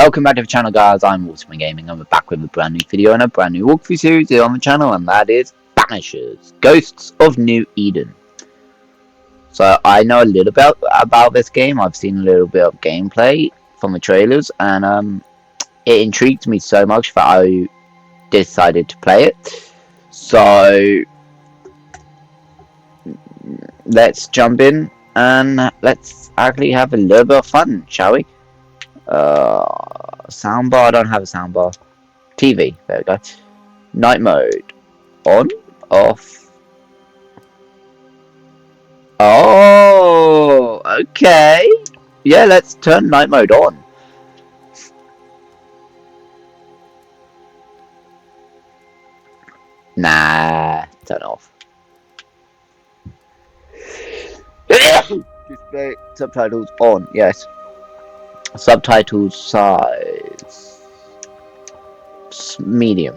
welcome back to the channel, guys. I'm WolfbaneGame, and I'm back with a brand new video and a brand new walkthrough series here on the channel, and that is Banishers, Ghosts of New Eden. So I know a little bit about this game. I've seen a little bit of gameplay from the trailers, and it intrigued me so much that I decided to play it. So let's jump in and let's actually have a little bit of fun, shall we? Soundbar. I don't have a soundbar. TV. There we go. Night mode. On. Off. Oh, okay. Yeah, let's turn night mode on. Nah, turn off. Display subtitles on. Yes. Subtitles size. Medium.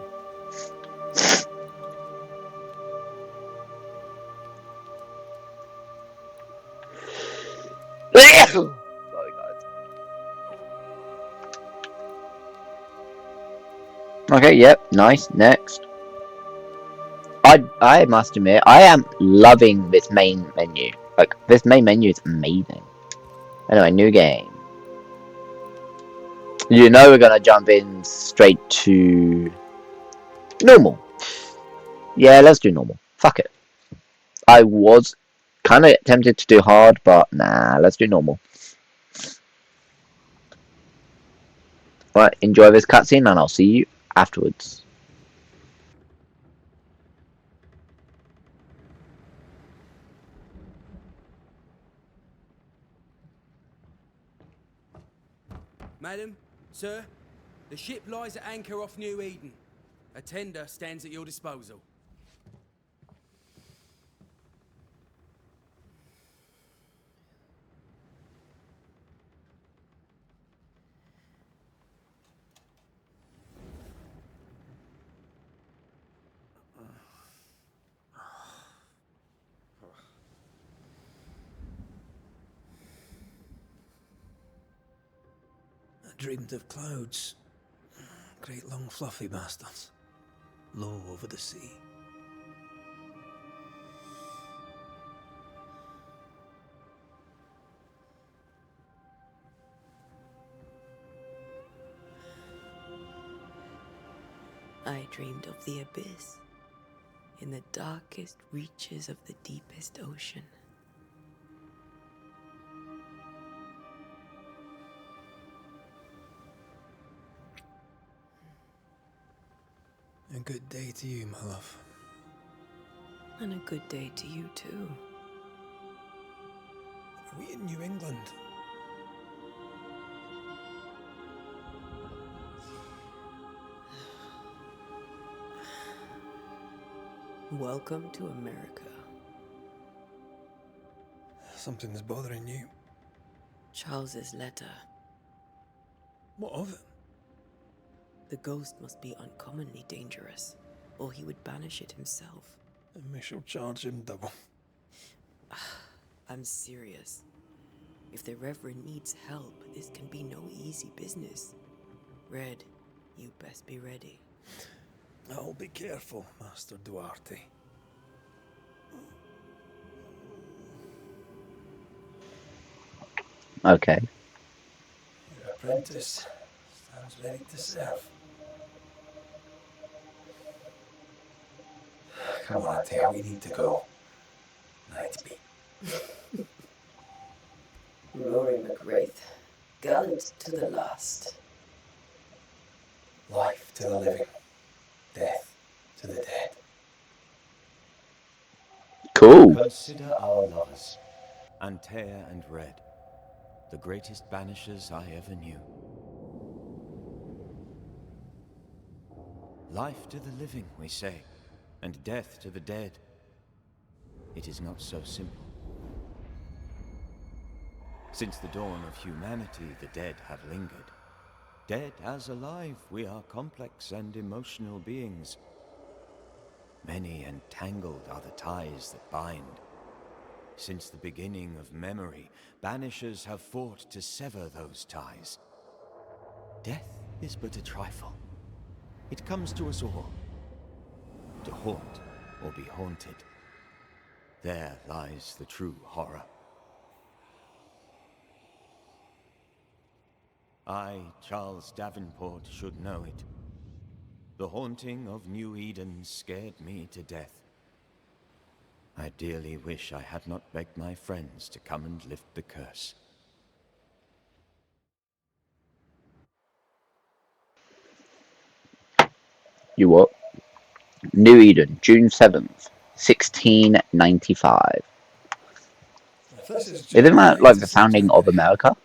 Sorry, guys. Okay, yep, nice. Next. I must admit, I am loving this main menu. Like, this main menu is amazing. Anyway, new game. You know we're gonna jump in straight to normal. Yeah, let's do normal. Fuck it. I was kind of tempted to do hard, but nah, let's do normal. Right, enjoy this cutscene, and I'll see you afterwards. Madam, sir, the ship lies at anchor off New Eden. A tender stands at your disposal. I dreamed of clouds. Great long fluffy bastards. Low over the sea. I dreamed of the abyss, in the darkest reaches of the deepest ocean. A good day to you, my love. And a good day to you too. Are we in New England? Welcome to America. Something's bothering you. Charles's letter. What of it? The ghost must be uncommonly dangerous, or he would banish it himself. And we shall charge him double. I'm serious. If the Reverend needs help, this can be no easy business. Red, you best be ready. I'll be careful, Master Duarte. Okay. Your apprentice stands ready to serve. Come on, Anthea, we need to go. Night be. Rory McWraith, gallant to the last. Life to the living, death to the dead. Cool. Consider our lovers, Anthea and Red, the greatest banishers I ever knew. Life to the living, we say, and death to the dead. It is not so simple. Since the dawn of humanity, the dead have lingered. Dead as alive, we are complex and emotional beings. Many and tangled are the ties that bind. Since the beginning of memory, banishers have fought to sever those ties. Death is but a trifle. It comes to us all. To haunt or be haunted. There lies the true horror. I, Charles Davenport, should know it. The haunting of New Eden scared me to death. I dearly wish I had not begged my friends to come and lift the curse. You what? New Eden, June 7th, 1695. If this is Isn't that like the generated founding of January, America?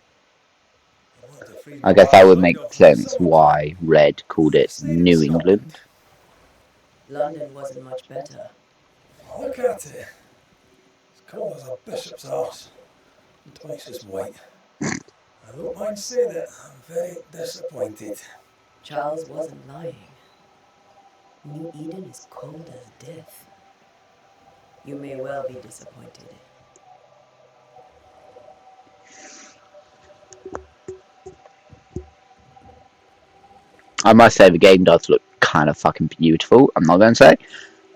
I want to free I my guess that would mind make off of the sense summertime. why Red called it Just needed New something. England. London wasn't much better. Look at it. It's cold as a bishop's arse. And twice as white. I don't mind saying it, I'm very disappointed. Charles wasn't lying. New Eden is cold as death. You may well be disappointed. I must say the game does look kind of fucking beautiful. I'm not going to say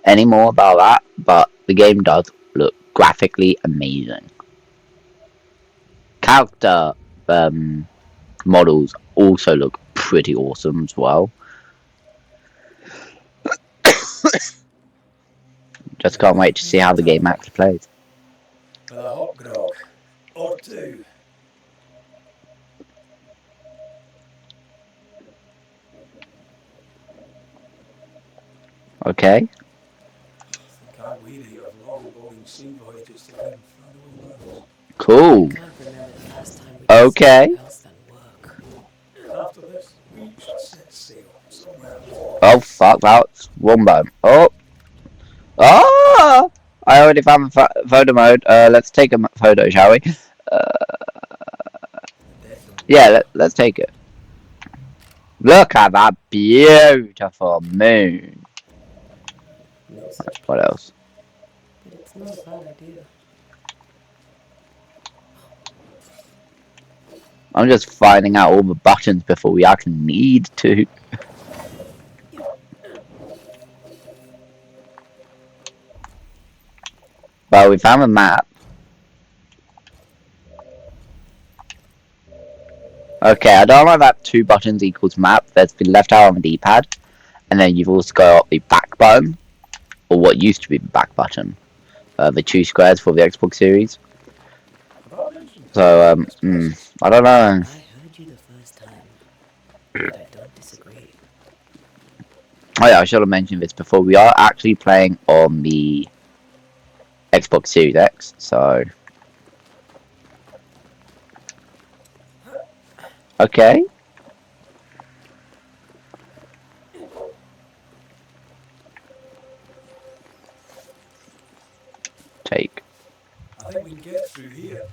any more about that, but the game does look graphically amazing. Character models also look pretty awesome as well. Just can't wait to see how the game actually plays. With a hot grog. Or two. Okay. I think I'm weary of long, boring sea voyages to dim faraway lands. Cool. I can't remember the last time we did Okay. something else than work. After this, we should set sail somewhere. Oh fuck, that's wrong button. Oh. Ah! I already found the photo mode. Let's take a photo, shall we? Yeah, let's take it. Look at that beautiful moon. No such What place. else? But it's not a bad idea. I'm just finding out all the buttons before we actually need to. Well, we found the map. Okay, I don't know that 2 buttons equals map. There's the left arrow on the D-pad, and then you've also got the back button, or what used to be the back button. The 2 squares for the Xbox Series. So, I don't know. I heard you the first time, but I don't disagree. Oh yeah, I should have mentioned this before. We are actually playing on the Xbox Series X, so... Okay. Take. I think we can get through here.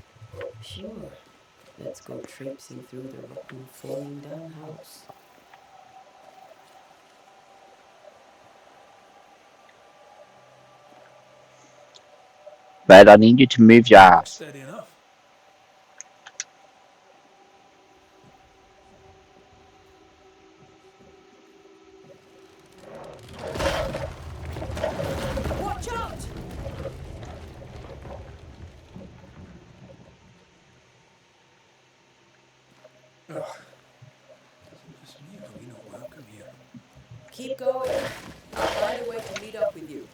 Sure. Let's go traipsing through the rotten, falling down house. Red, I need you to move your ass. Steady enough. Watch out! Ugh. It's me, are we not welcome here? Keep going. I'll find a way to meet up with you.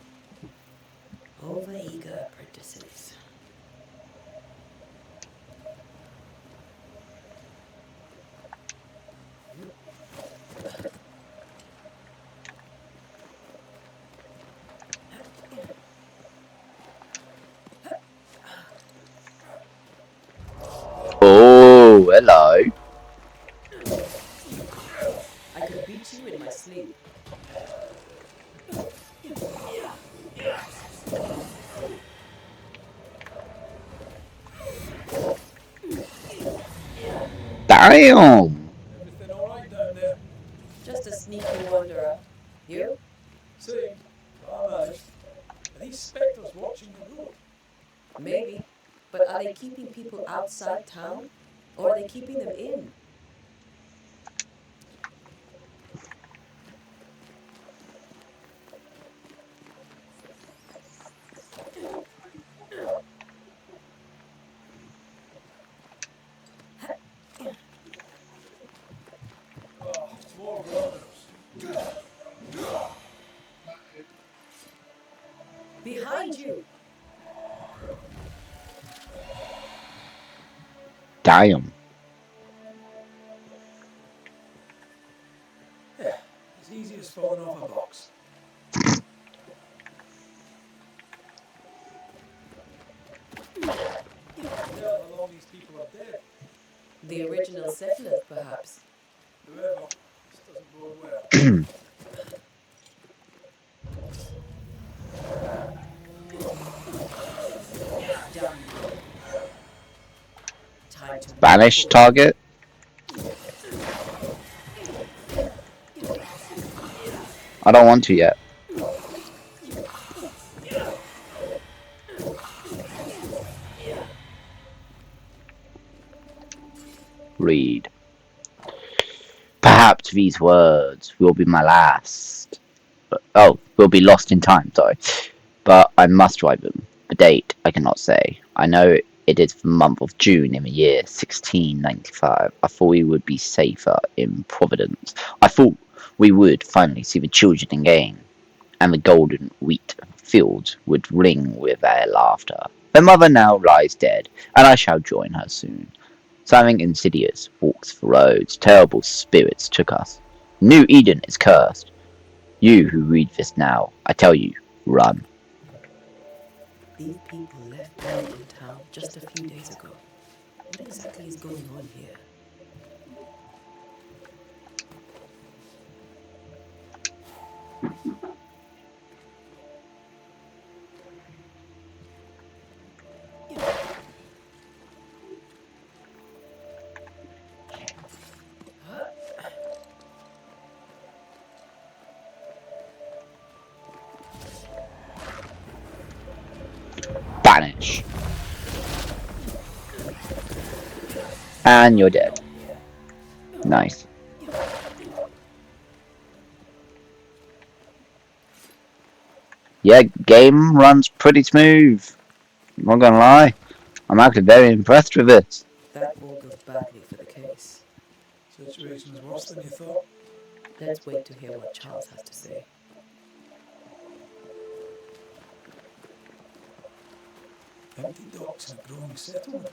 Overeager apprentices. Oh, hello. I could beat you in my sleep. Damn. Everything alright down there? Just a sneaky wanderer. You? Same. I managed. Are these spectres watching the road? Maybe. But are they keeping people outside town? Or are they keeping them in? Behind you! Damn. Yeah, as easy as falling off a box. Tell how long these people are dead. The original settlers, perhaps. Whoever. This doesn't bode well. Down you go. Time to Banish move forward. target. I don't want to yet. Read. Perhaps these words will be my last. Oh, will be lost in time, sorry. But I must write them. The date I cannot say. I know it is the month of June in the year 1695. I thought we would be safer in Providence. I thought we would finally see the children again, and the golden wheat fields would ring with their laughter. Their mother now lies dead, and I shall join her soon. Something insidious walks the roads. Terrible spirits took us. New Eden is cursed. You who read this now, I tell you, run. These people left Bennington town just a few days ago. What exactly is going on here? Banish. And you're dead. Nice. Yeah, game runs pretty smooth. Not gonna lie. I'm actually very impressed with it. That augurs badly for the case. Situation's worse than you thought. Let's wait to hear what Charles has to say. Empty docks in a growing settlement.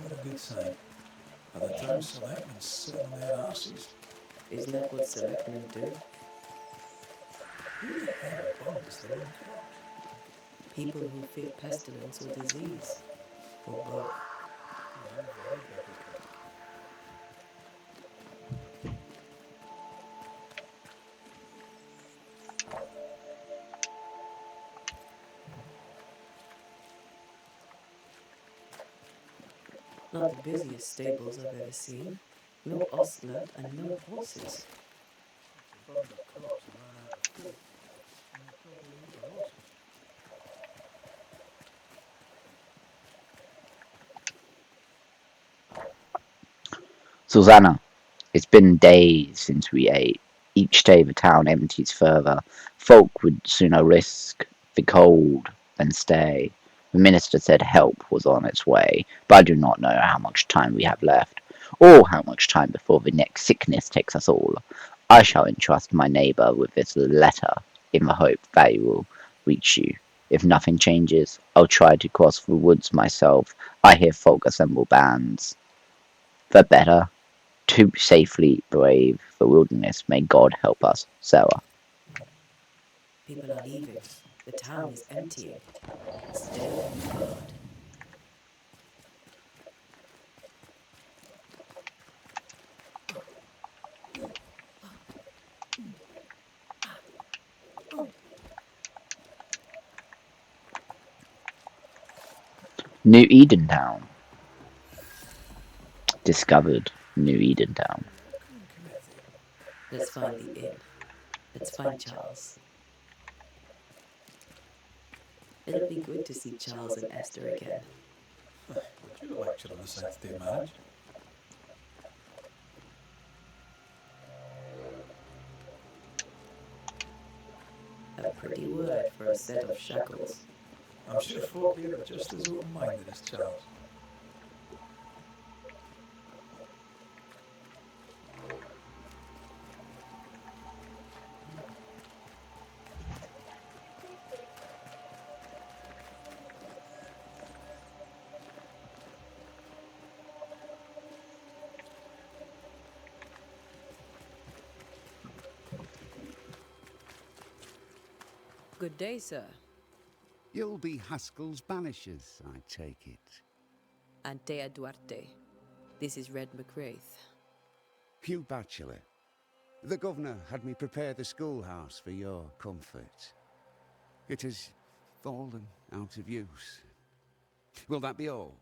Never a good sign. Are the town selectmen sitting on their arses? Isn't that what selectmen do? Who the hell burns their own crops? People who fear pestilence or disease. Or both. Not the busiest stables I've ever seen. No ostler and no horses. They burned their crops and ran out of food. And they probably need the horses. Susanna, it's been days since we ate. Each day the town empties further. Folk would sooner risk the cold than stay. The minister said help was on its way, but I do not know how much time we have left, or how much time before the next sickness takes us all. I shall entrust my neighbour with this letter, in the hope that it will reach you. If nothing changes, I'll try to cross the woods myself. I hear folk assemble bands. The better. To safely brave the wilderness, may God help us, Sarah. People are leaving. The town is emptying. Stay on guard. New Edentown. Discovered New Edentown. Let's find the inn. Let's find Charles. It'll be good to see Charles and Esther again. Would you lecture on the sanctity of marriage? A pretty word for a set of shackles. I'm sure folk here are just as open-minded as Charles. Good day, sir. You'll be Haskell's Banishers, I take it. Anthea Duarte. This is Red McWraith. Hugh Bachelor. The governor had me prepare the schoolhouse for your comfort. It has fallen out of use. Will that be all?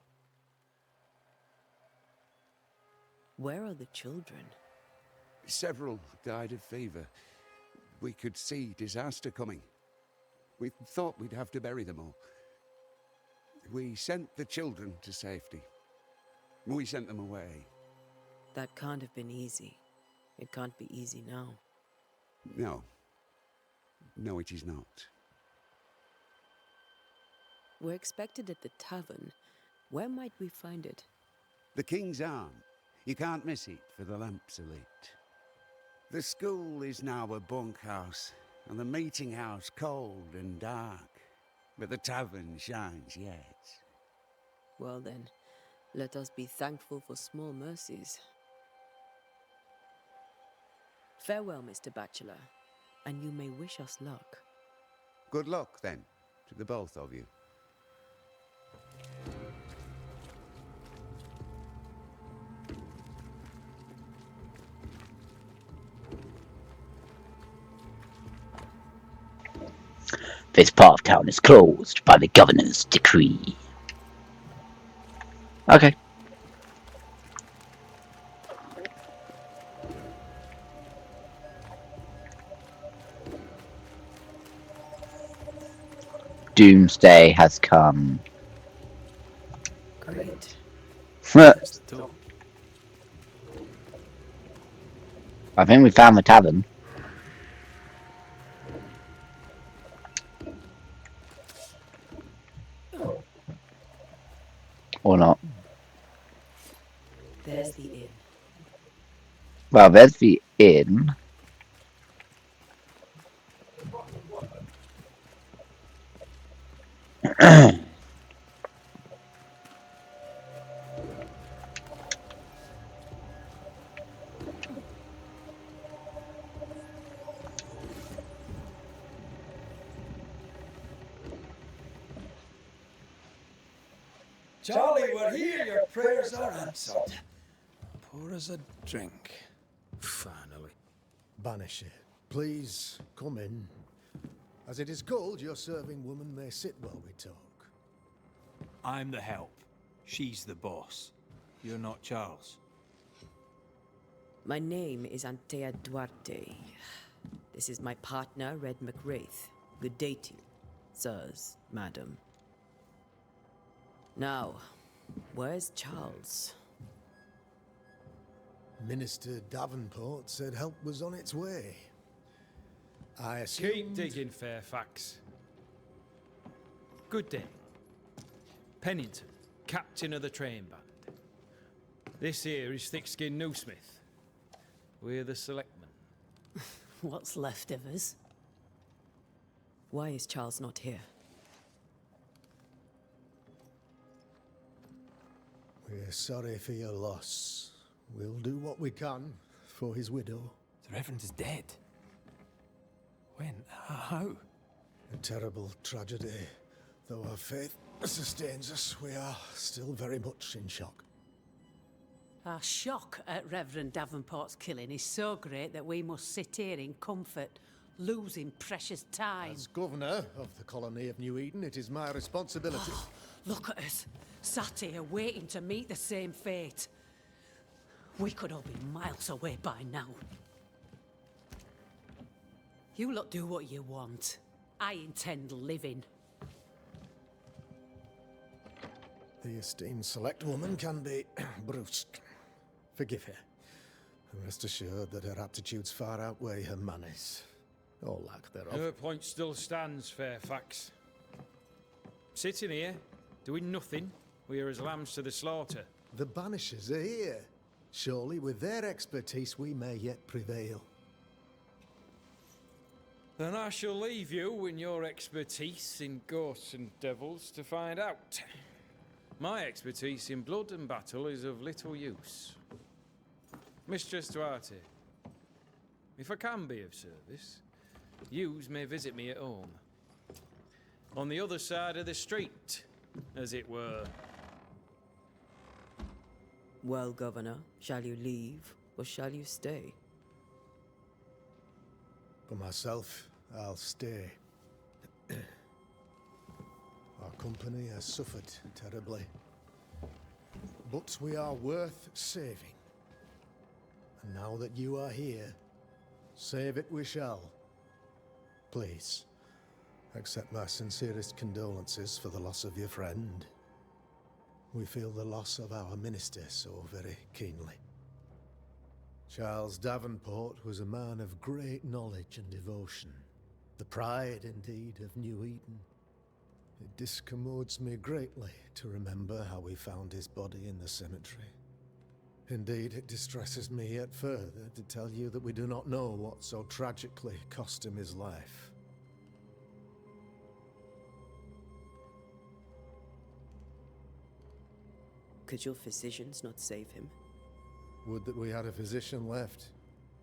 Where are the children? Several died of fever. We could see disaster coming. We thought we'd have to bury them all. We sent the children to safety. We sent them away. That can't have been easy. It can't be easy now. No. No, it is not. We're expected at the tavern. Where might we find it? The King's Arm. You can't miss it, for the lamps are lit. The school is now a bunkhouse, and the meeting house cold and dark. But the tavern shines yet. Well then, let us be thankful for small mercies. Farewell, Mr. Bachelor, and you may wish us luck. Good luck, then, to the both of you. This part of town is closed by the governor's decree. Okay. Doomsday has come. Great. I think we found the tavern. Or not. There's the inn. Well, there's the inn. Charlie, we're here. Your prayers are answered. Pour us a drink. Finally. Banisher, please come in. As it is called, your serving woman may sit while we talk. I'm the help. She's the boss. You're not Charles. My name is Anthea Duarte. This is my partner, Red McWraith. Good day to you, sirs, madam. Now, where's Charles? Minister Davenport said help was on its way. I assumed... Keep digging, Fairfax. Good day. Pennington, captain of the train band. This here is thick-skinned Newsmith. We're the selectmen. What's left of us? Why is Charles not here? We're sorry for your loss. We'll do what we can for his widow. The Reverend is dead. When? How? A terrible tragedy. Though our faith sustains us, we are still very much in shock. Our shock at Reverend Davenport's killing is so great that we must sit here in comfort, losing precious time. As governor of the colony of New Eden, it is my responsibility... Look at us, sat here waiting to meet the same fate. We could all be miles away by now. You lot do what you want. I intend living. The esteemed select woman can be brusque. Forgive her. And rest assured that her aptitudes far outweigh her manners. Or lack thereof. Her point still stands, Fairfax. Sitting here, doing nothing, we're as lambs to the slaughter. The Banishers are here. Surely with their expertise we may yet prevail. Then I shall leave you and your expertise in ghosts and devils to find out. My expertise in blood and battle is of little use. Mistress Duarte, if I can be of service, yous may visit me at home. On the other side of the street, as it were. Well, Governor, shall you leave or shall you stay? For myself, I'll stay. Our company has suffered terribly. But we are worth saving. And now that you are here, save it we shall. Please, accept my sincerest condolences for the loss of your friend. We feel the loss of our minister so very keenly. Charles Davenport was a man of great knowledge and devotion. The pride, indeed, of New Eden. It discommodes me greatly to remember how we found his body in the cemetery. Indeed, it distresses me yet further to tell you that we do not know what so tragically cost him his life. Could your physicians not save him? Would that we had a physician left,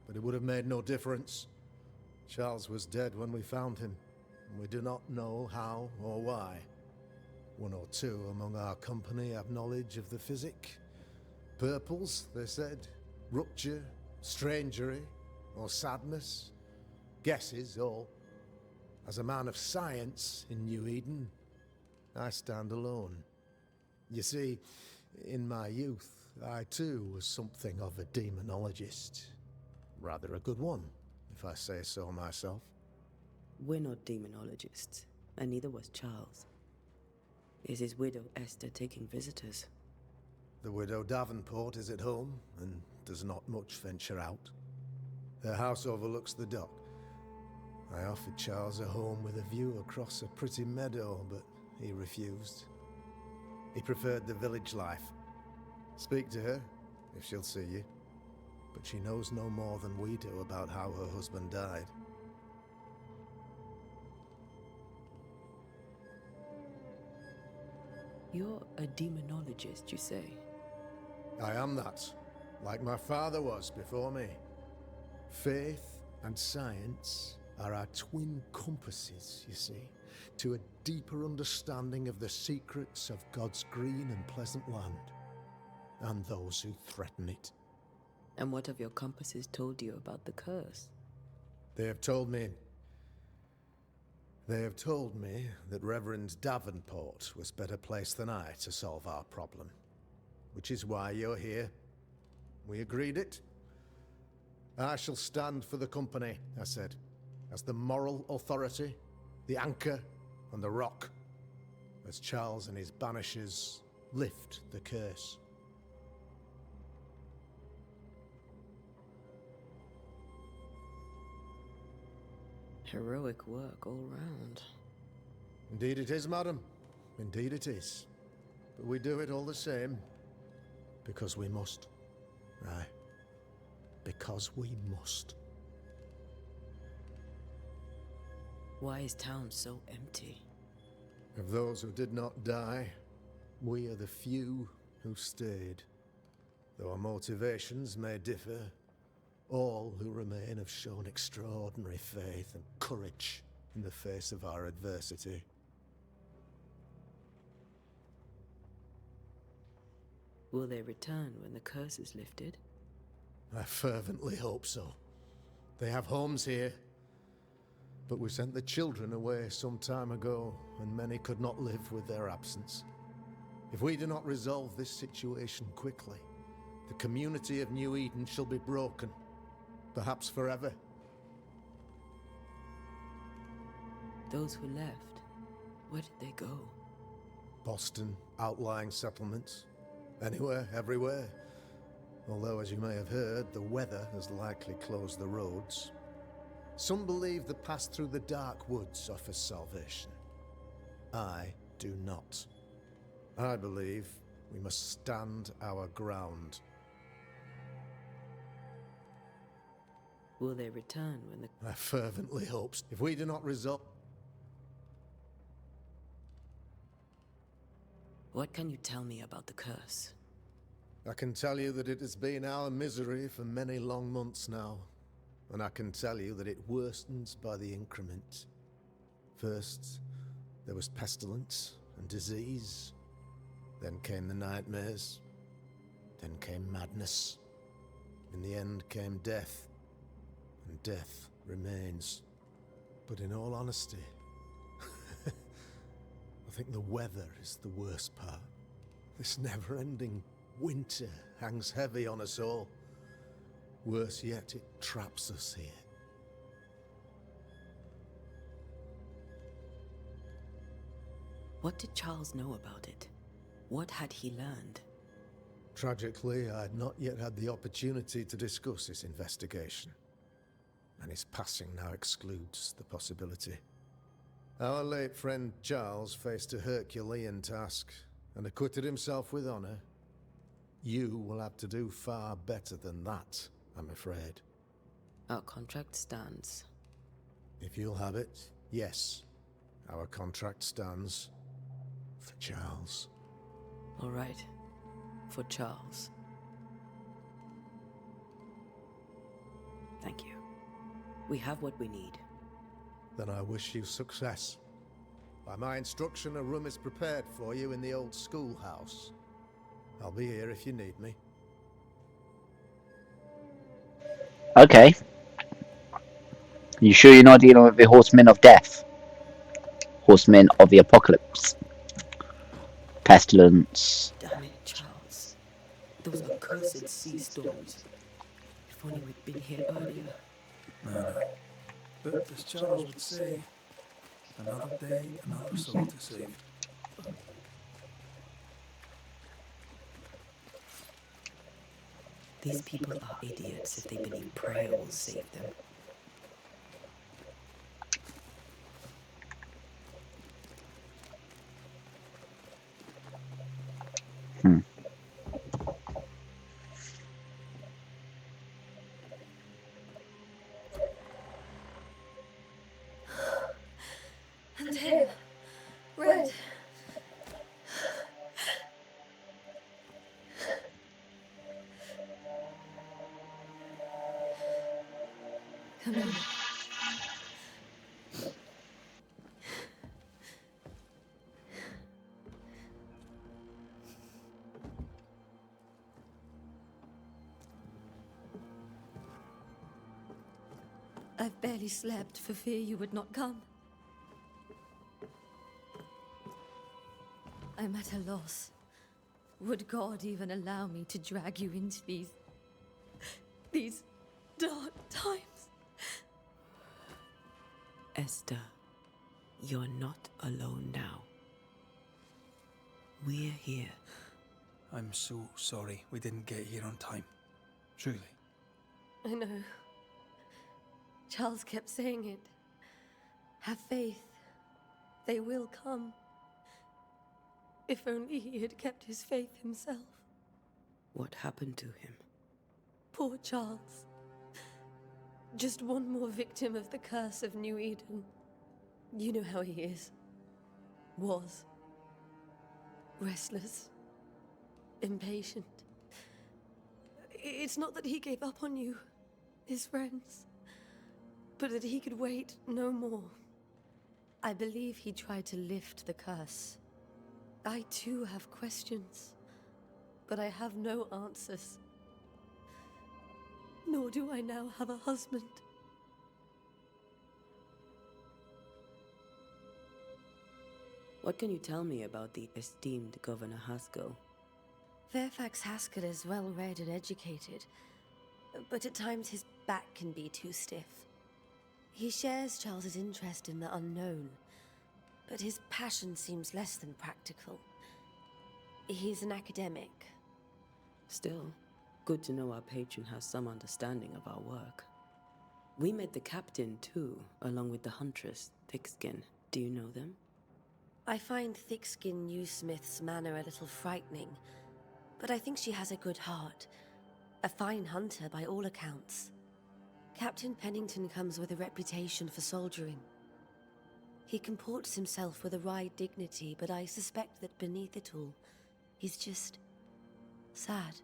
but it would have made no difference. Charles was dead when we found him, and we do not know how or why. One or two among our company have knowledge of the physic. Purples, they said, rupture, strangery, or sadness. Guesses, all. As a man of science in New Eden, I stand alone. You see, in my youth, I too was something of a demonologist. Rather a good one, if I say so myself. We're not demonologists, and neither was Charles. Is his widow Esther taking visitors? The widow Davenport is at home, and does not much venture out. Her house overlooks the dock. I offered Charles a home with a view across a pretty meadow, but he refused. He preferred the village life. Speak to her, if she'll see you. But she knows no more than we do about how her husband died. You're a demonologist, you say? I am that, like my father was before me. Faith and science are our twin compasses, you see, to a deeper understanding of the secrets of God's green and pleasant land, and those who threaten it. And what have your compasses told you about the curse? They have told me that Reverend Davenport was better placed than I to solve our problem. Which is why you're here. We agreed it. I shall stand for the company, I said, as the moral authority, the anchor, and the rock, as Charles and his Banishers lift the curse. Heroic work all round. Indeed it is, madam. Indeed it is. But we do it all the same. Because we must. Aye. Because we must. Why is town so empty? Of those who did not die, we are the few who stayed. Though our motivations may differ, all who remain have shown extraordinary faith and courage in the face of our adversity. Will they return when the curse is lifted? I fervently hope so. They have homes here. But we sent the children away some time ago, and many could not live with their absence. If we do not resolve this situation quickly, the community of New Eden shall be broken. Perhaps forever. Those who left, where did they go? Boston, outlying settlements. Anywhere, everywhere. Although, as you may have heard, the weather has likely closed the roads. Some believe the path through the dark woods offers salvation. I do not. I believe we must stand our ground. Will they return when the... I fervently hope so. If we do not resolve... What can you tell me about the curse? I can tell you that it has been our misery for many long months now. And I can tell you that it worstens by the increment. First, There was pestilence and disease. Then came the nightmares. Then came madness. In the end came death. And death remains. But in all honesty, I think the weather is the worst part. This never-ending winter hangs heavy on us all. Worse yet, it traps us here. What did Charles know about it? What had he learned? Tragically, I had not yet had the opportunity to discuss his investigation, and his passing now excludes the possibility. Our late friend Charles faced a Herculean task, and acquitted himself with honor. You will have to do far better than that, I'm afraid. Our contract stands. If you'll have it, yes. Our contract stands for Charles. All right. For Charles. Thank you. We have what we need. Then I wish you success. By my instruction, a room is prepared for you in the old schoolhouse. I'll be here if you need me. Okay. You sure you're not dealing with the horsemen of death? Horsemen of the apocalypse? Pestilence? Damn it, Charles. Those accursed sea storms. If only we'd been here earlier. No. But as Charles would say, another day, another soul to save. These people are idiots if they believe prayer will save them. Anthea, Red. Come on. I've barely slept for fear you would not come. I'm at a loss. Would God even allow me to drag you into these dark times? Esther, you're not alone now. We're here. I'm so sorry we didn't get here on time. Truly. I know. Charles kept saying it. Have faith. They will come. If only he had kept his faith himself. What happened to him? Poor Charles. Just one more victim of the curse of New Eden. You know how he is. Was. Restless. Impatient. It's not that he gave up on you, his friends, but that he could wait no more. I believe he tried to lift the curse. I too have questions, but I have no answers. Nor do I now have a husband. What can you tell me about the esteemed Governor Haskell? Fairfax Haskell is well read and educated, but at times his back can be too stiff. He shares Charles's interest in the unknown, but his passion seems less than practical. He's an academic. Still, good to know our patron has some understanding of our work. We met the captain too, along with the huntress, Thickskin. Do you know them? I find Thickskin Newsmith's manner a little frightening, but I think she has a good heart. A fine hunter by all accounts. Captain Pennington comes with a reputation for soldiering. He comports himself with a wry dignity, but I suspect that beneath it all, he's just sad.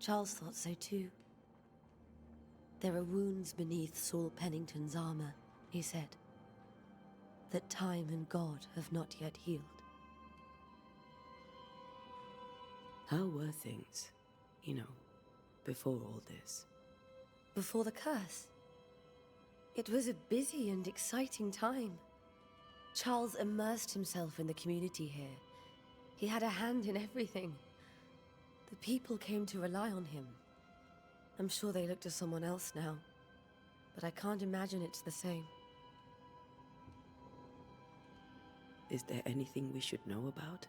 Charles thought so too. There are wounds beneath Saul Pennington's armor, he said. that time and God have not yet healed. How were things, before all this? Before the curse, it was a busy and exciting time. Charles immersed himself in the community here. He had a hand in everything. The people came to rely on him. I'm sure they look to someone else now, but I can't imagine it's the same. Is there anything we should know about?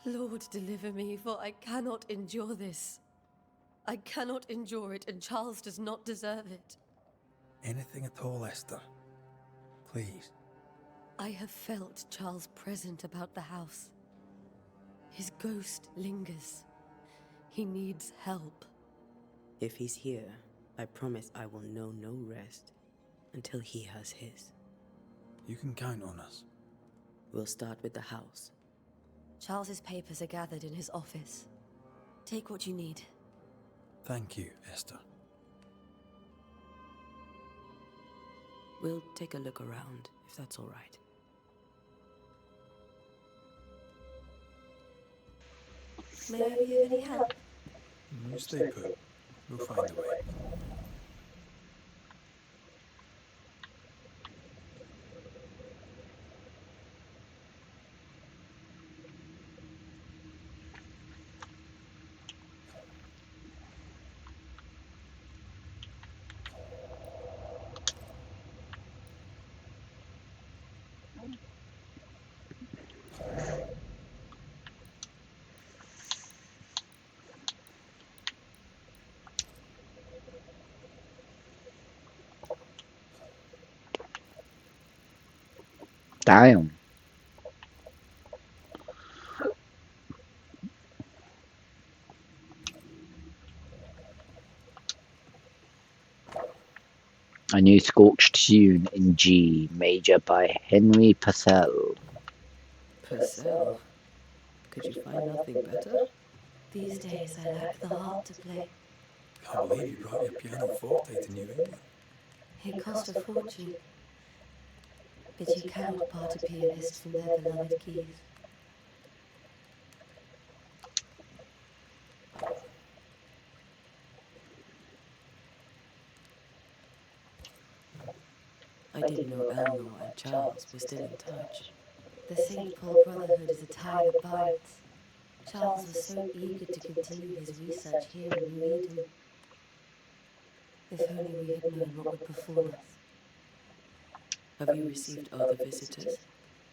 Lord, deliver me, for I cannot endure this. I cannot endure it, and Charles does not deserve it. Anything at all, Esther. Please. I have felt Charles present about the house. His ghost lingers. He needs help. If he's here, I promise I will know no rest until he has his. You can count on us. We'll start with the house. Charles's papers are gathered in his office. Take what you need. Thank you, Esther. We'll take a look around, if that's all right. May I be of any help? You stay put. We'll find a way. Damn. A new Scorched tune in G major by Henry Purcell. Purcell? Could you find nothing better? These days I lack the heart to play. Can't believe you brought your pianoforte to New England. It cost a fortune. But you cannot part a pianist from their beloved keys. I didn't know Eleanor and Charles were still in touch. The St. Paul Brotherhood is a tie that binds. Charles was so eager to continue his research here in New Eden. If only we had known what would befall us. Have you received other visitors?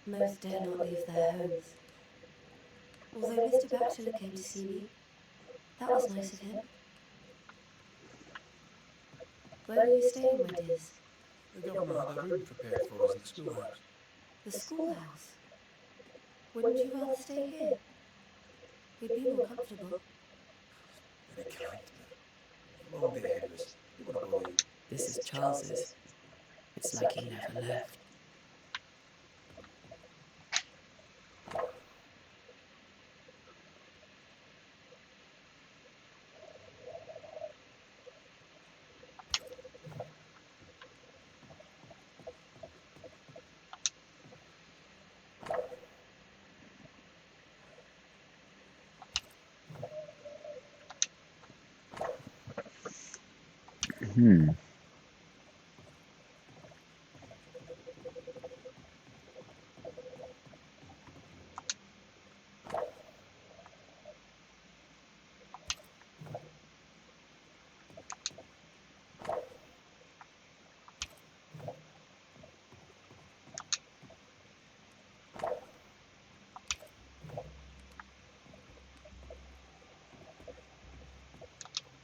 Most dare not leave their homes. Although Mr. Bachelor came to see me, that was nice of him. Where are you staying, my dears? The governor had a room prepared for us in the schoolhouse. The schoolhouse? Wouldn't you rather stay here? We'd be more comfortable. Very kind. Long day ahead of us. You want to bother you? This is Charles's. It's like he never left.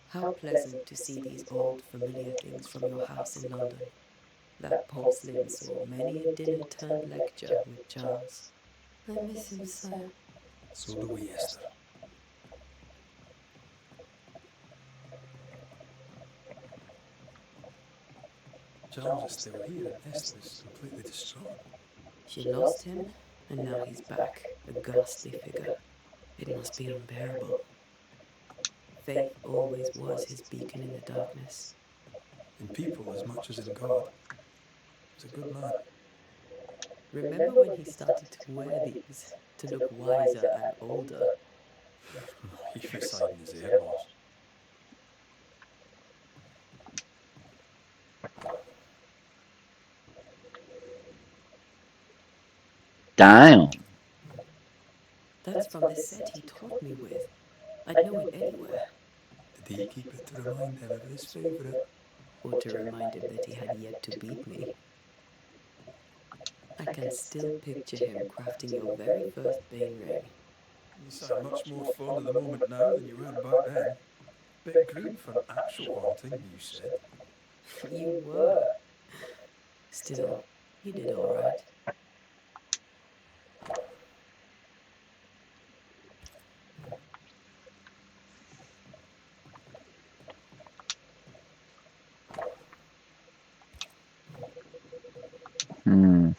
How pleasant to see these old, familiar things from your house in London. That porcelain saw many a dinner-turned-lecture with Charles. I miss him so. So do we, Esther. Charles is still here and Esther's completely distraught. She lost him, and now he's back, a ghastly figure. It must be unbearable. Faith always was his beacon in the darkness. In people as much as in God. He's a good man. Remember when he started to wear these to look wiser and older? If you're saying his ear was. Damn. That's from the set he taught me with. I'd know it anywhere. Did he keep it to remind him of his favourite? Or to remind him that he had yet to beat me. I can still picture him crafting your very first Bane ring. You sound much more fond of the moment now than you were back then. Bit green for an actual haunting, you said. You were. Still, you did all right. Hmm.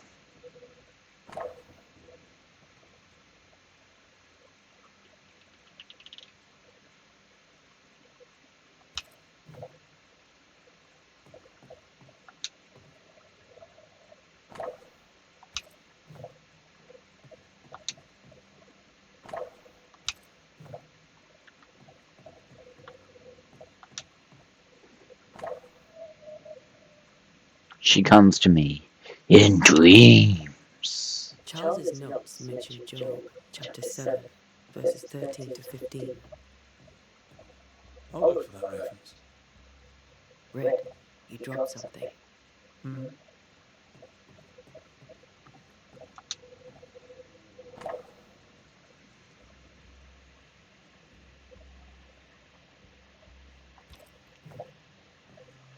She comes to me in dreams. Charles's notes mention Job, chapter 7, verses 13 to 15. I'll look for that reference. Red, you dropped something.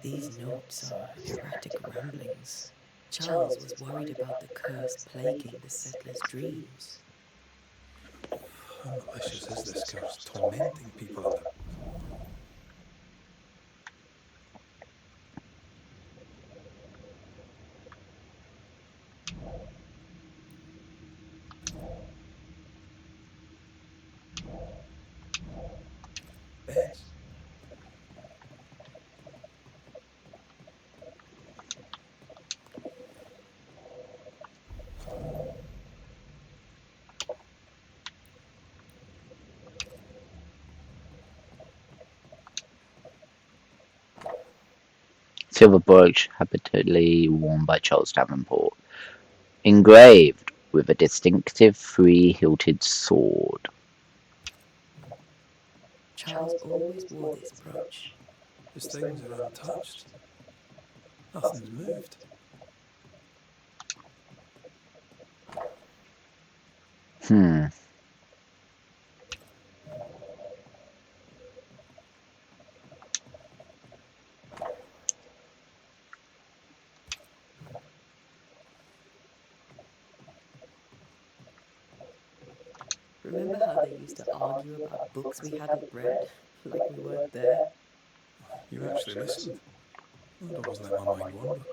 These notes are erratic ramblings. Charles was worried about the curse plaguing the settlers' dreams. How malicious is this curse, tormenting people in the... beds? Silver brooch, habitually worn by Charles Davenport. Engraved with a distinctive three-hilted sword. Charles always wore this brooch. His things are untouched. Nothing's moved. Hmm. Remember how they used to argue about books we hadn't read, like we weren't there? You actually listened. I'd always let my mind wander.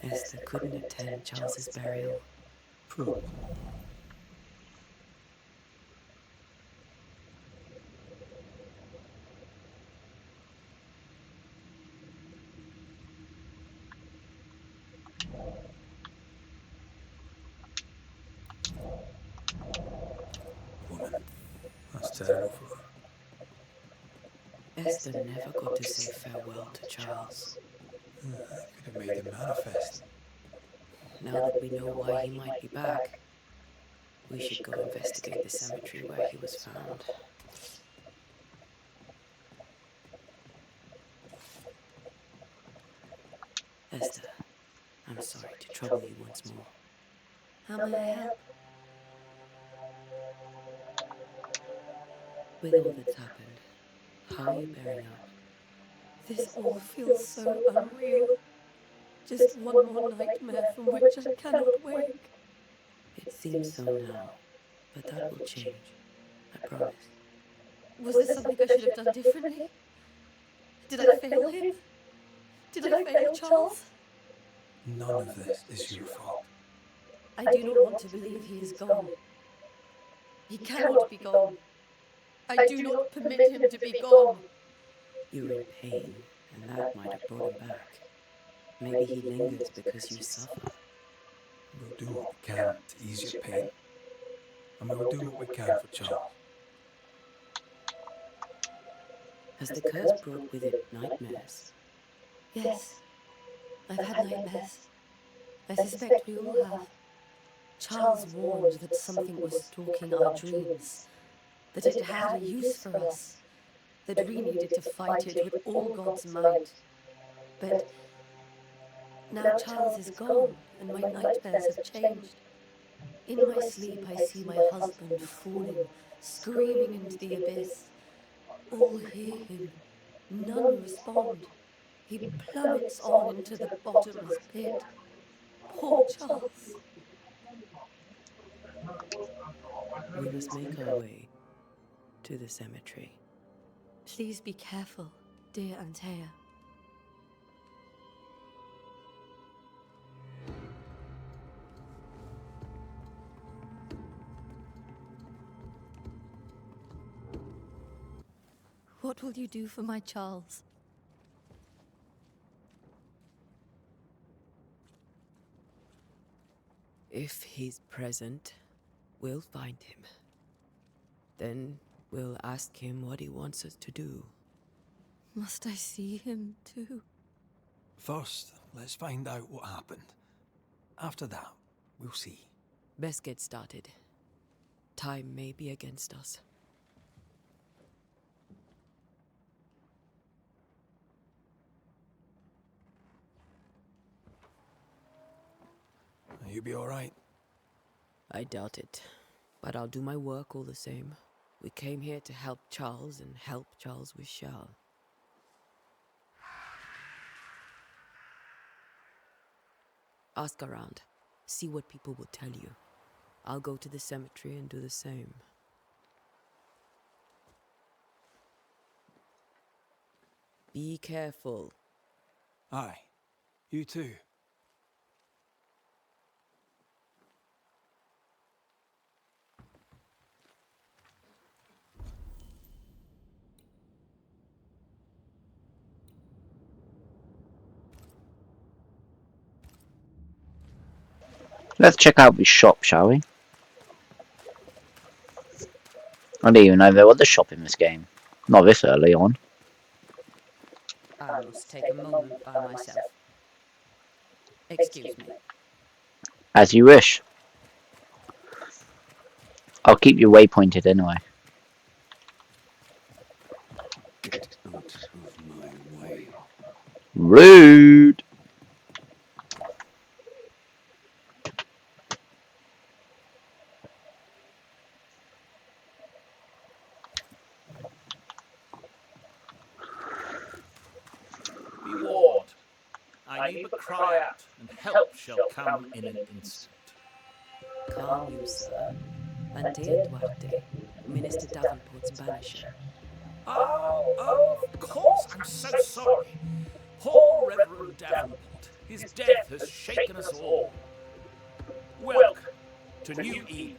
Esther couldn't attend Charles's burial. Probably. Woman. That's terrible for her. Esther never got to say farewell to Charles. I could have made him manifest. now that we know why he might be back, we should go investigate the cemetery where he was found. Esther, I'm sorry to trouble you once more. How may I help? With all that's happened, how are you bearing up? This all feels so unreal. Just one more nightmare from which I cannot wake. It seems so now, but that will change. I promise. Was there something I should have done differently? Did I fail him? Did I fail Charles? None of this is your fault. I do not want to believe he is gone. He cannot be gone. I do not permit him to be gone. You're in pain, and that might have brought him back. Maybe he lingers because you suffer. We'll do what we can to ease your pain. And we'll do what we can for Charles. Has the curse brought with it nightmares? Yes, I've had nightmares. I suspect we all have. Charles warned that something was stalking our dreams, that it had a use for us, that we needed to fight it with all God's might. But now Charles is gone, and my nightmares have changed. In my sleep, I see my husband falling, screaming into the abyss. All hear him, none respond. He plummets on into the bottomless pit. Poor Charles. We must make our way to the cemetery. Please be careful, dear Anthea. What will you do for my Charles? If he's present, we'll find him. Then we'll ask him what he wants us to do. Must I see him too? First, let's find out what happened. After that, we'll see. Best get started. Time may be against us. You be all right? I doubt it, but I'll do my work all the same. We came here to help Charles, and help Charles we shall. Ask around. See what people will tell you. I'll go to the cemetery and do the same. Be careful. Aye. You too. Let's check out the shop, shall we? I didn't even know there was a shop in this game. Not this early on. I must take a moment by myself. Excuse me. As you wish. I'll keep your waypointed anyway. Get out of my way. Rude! Be warned. I need but cry out, and help shall come in an instant. Calm you, sir. Anthea Duarte, Minister Davenport's banisher. Oh, of course, I'm so sorry. Poor Reverend Davenport. His death has shaken us all. Welcome to New Eden.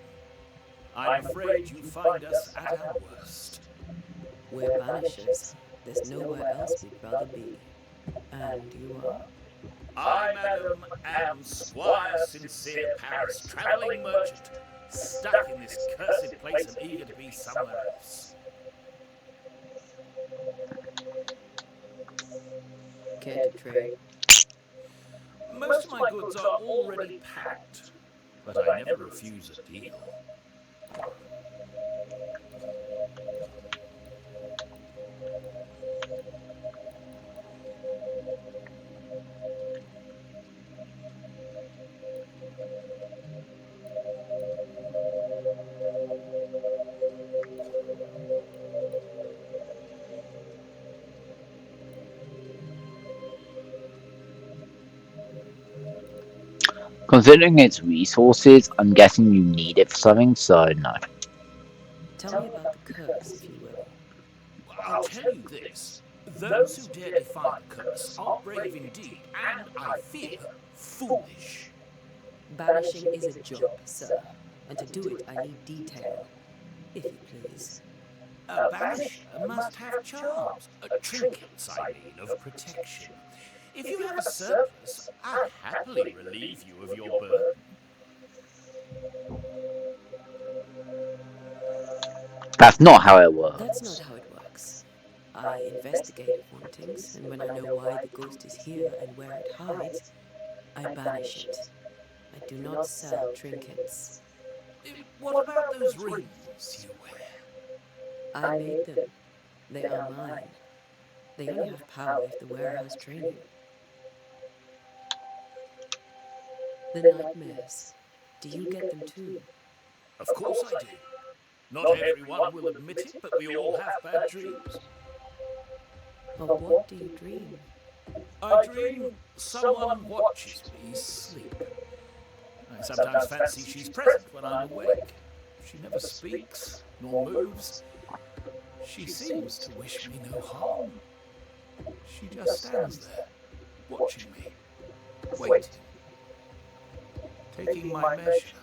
I'm afraid you find us at our worst. We're banishers. There's nowhere else we'd rather be. And you are? I, madam, am Squire Sincere Paris, travelling merchant, stuck in this cursed place and eager to be somewhere else. Care to trade? Most of my goods are already packed, but I never refuse a deal. Considering its resources, I'm guessing you need it for something, so no. Tell me about the curse, if you will. I'll tell you this. Those who dare defy the curse are brave indeed, and, I fear, foolish. Banishing is a job, sir. And to do it, I need detail. If you please. A banisher must have charms, trinkets, I mean, of protection. If you have a surplus, I'd happily relieve you of your burden. That's not how it works. That's not how it works. I investigate hauntings, and when I know why the ghost is here and where it hides, I banish it. I do not sell trinkets. What about those rings you wear? I made them. They are mine. They only have power if the wearer has training. The nightmares. Do you get them too? Of course I do. Not everyone will admit it, but we all have bad dreams. Of what do you dream? I dream someone watches me sleep. I sometimes fancy she's present when I'm awake. She never speaks, nor moves. She seems to wish me no harm. She just stands there, watching me, waiting, taking my measure.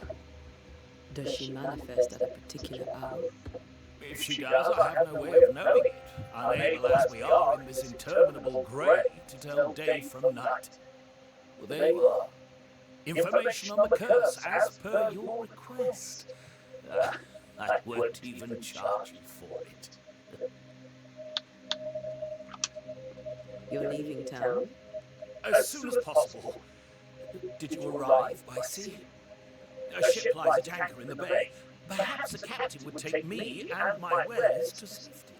Does she manifest at a particular hour? If she does, I have no way of knowing it, unable as we are in this interminable grey to tell day from night. Well, there you are. Information on the curse as per your request. I won't even charge you for it. You're leaving town? As soon as possible. Did you arrive by sea? A ship lies at anchor in the bay. Perhaps a captain would take me and my wares to safety.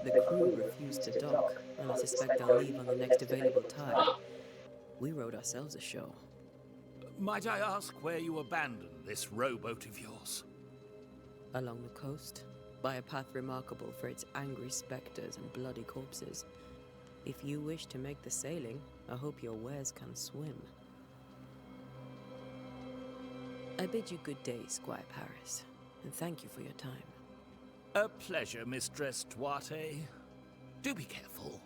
The crew refused to dock, and I suspect they'll leave on the next available tide. We rode ourselves ashore. Might I ask where you abandoned this rowboat of yours? Along the coast, by a path remarkable for its angry specters and bloody corpses. If you wish to make the sailing, I hope your wares can swim. I bid you good day, Squire Paris, and thank you for your time. A pleasure, Mistress Duarte. Do be careful.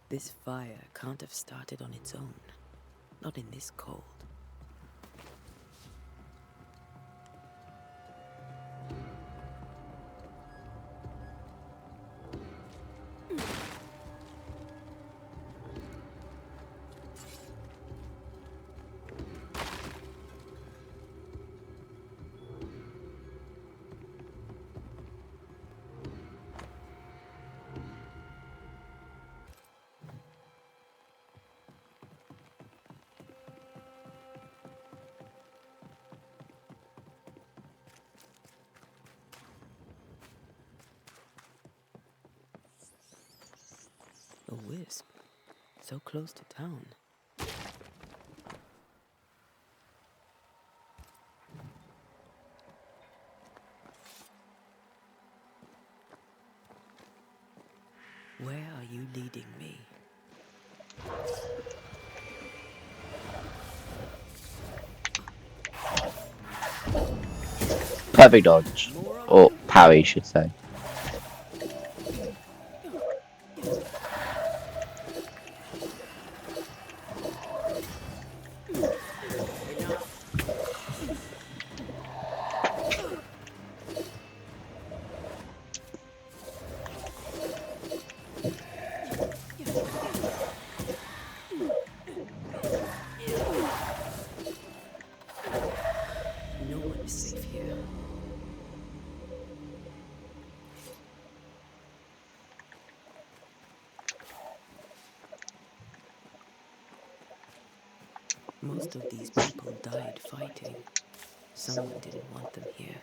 This fire can't have started on its own. Not in this cold. A wisp. So close to town. Where are you leading me? Perfect dodge. Or parry, should say. No one is safe here. Most of these people died fighting. Someone didn't want them here.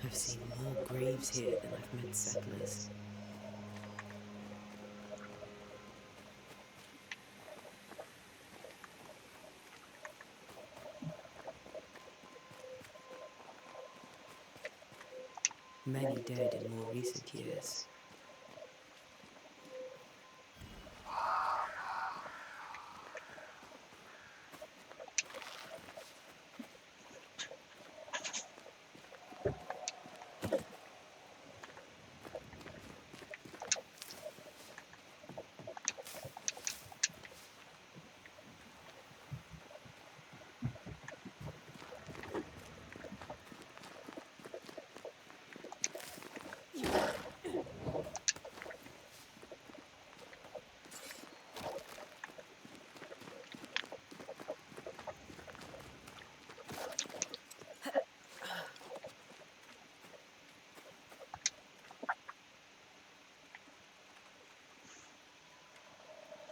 I've seen more graves here than I've met settlers. Many dead in more recent years.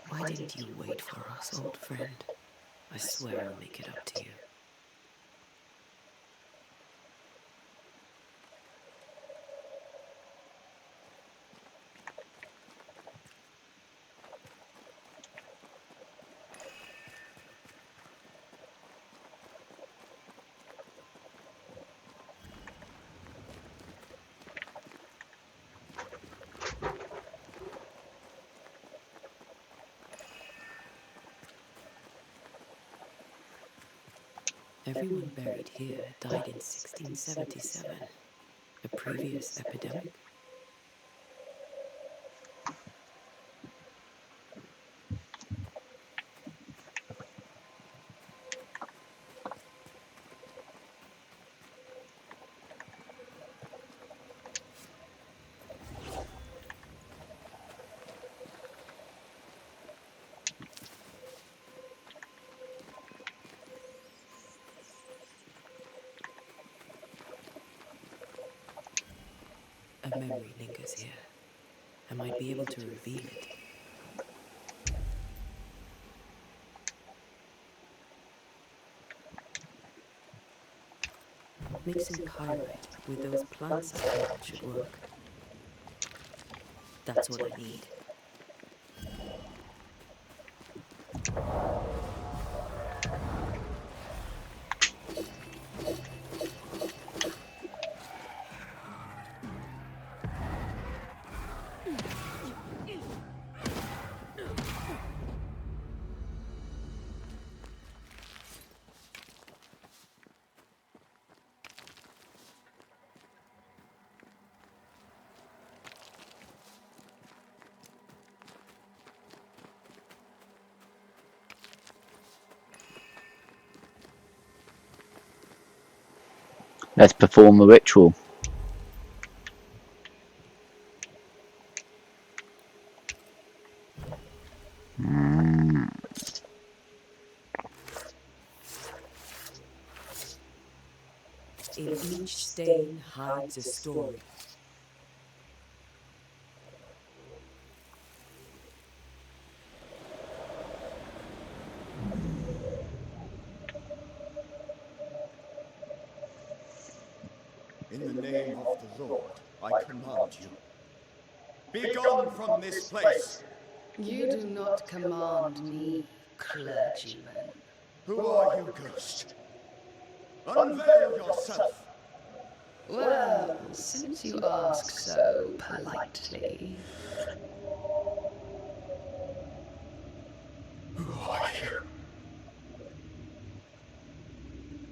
Why didn't you wait for us, old friend? I swear I'll make it up to you. Everyone buried here died in 1677. A previous epidemic? A memory lingers here. I might be able to reveal it. Mixing pyrite with those plants I found should work. That's what I need. Let's perform the ritual. In each stain hides a story. In the name of the Lord, I command you. Be gone from this place! You do not command me, clergyman. Who are you, ghost? Unveil yourself! Well, since you ask so politely. Who are you?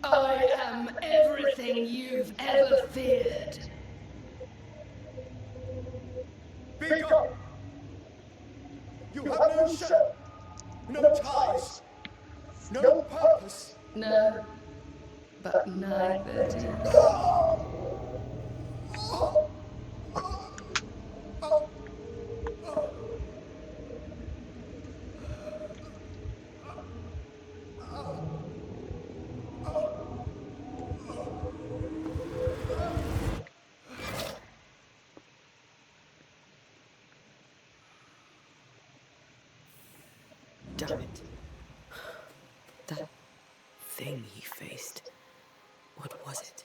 I am everything you've ever feared. Be gone! You have no shell, no ties, no purpose. No, but neither do you. Damn it. That thing he faced. What was it?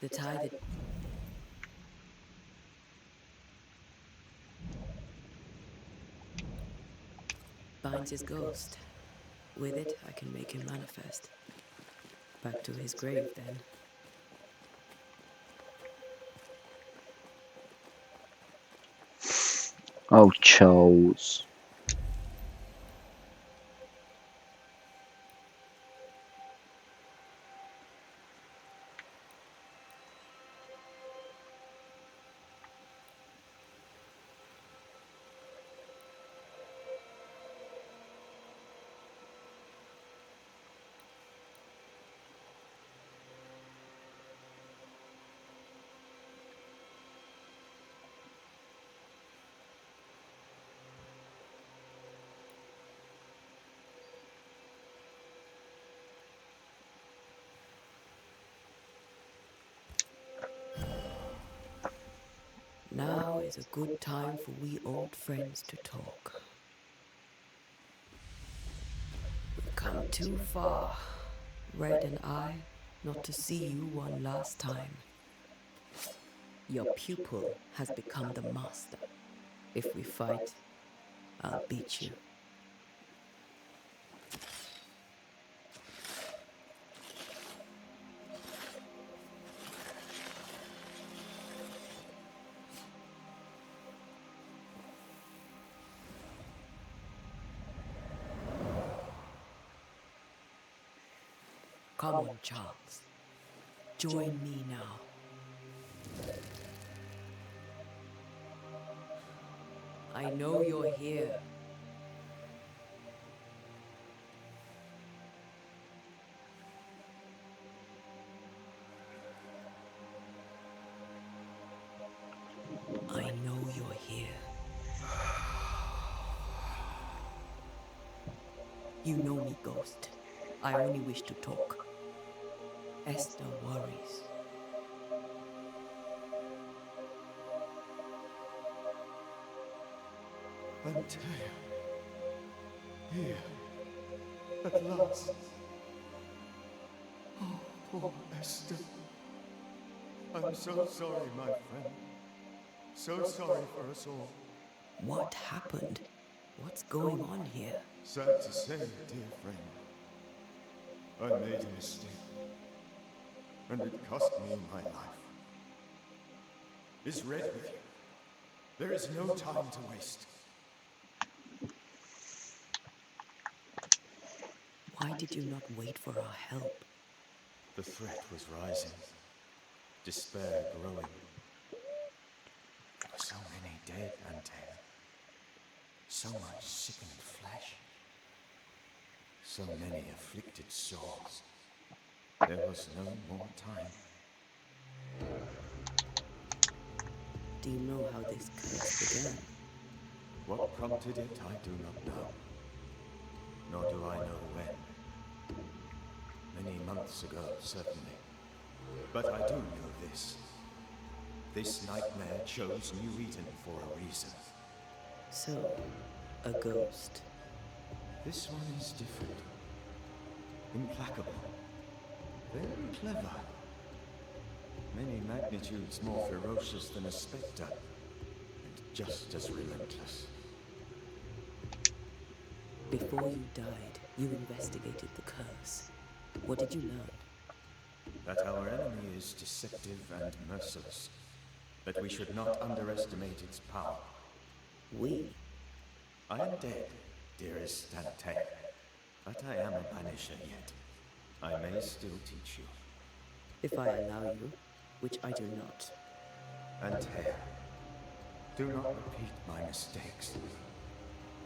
The tie that binds his ghost. With it, I can make him manifest. Back to his grave, then. Oh, Charles. Now is a good time for we old friends to talk. We've come too far, Red and I, not to see you one last time. Your pupil has become the master. If we fight, I'll beat you. Come on, Charles. Join me now. I know you're here. I know you're here. You know me, Ghost. I only wish to talk. Esther worries. Anthea. Here. At last. Oh, poor Esther. I'm so sorry, my friend. So sorry for us all. What happened? What's going on here? Sad to say, dear friend. I made a mistake. And it cost me my life. Is Red with you? There is no time to waste. Why Why did you not wait for our help? The threat was rising. Despair growing. There were so many dead, Anthea. So much sickened flesh. So many afflicted souls. There was no more time. Do you know how this curse began? What prompted it, I do not know. Nor do I know when. Many months ago, certainly. But I do know this. This nightmare chose New Eden for a reason. So, a ghost. This one is different. Implacable. Very clever. Many magnitudes more ferocious than a spectre. And just as relentless. Before you died, you investigated the curse. What did you learn? That our enemy is deceptive and merciless. That we should not underestimate its power. We? I am dead, dearest Anthea. But I am a Banisher yet. I may still teach you. If I allow you, which I do not. Anthea, do not repeat my mistakes.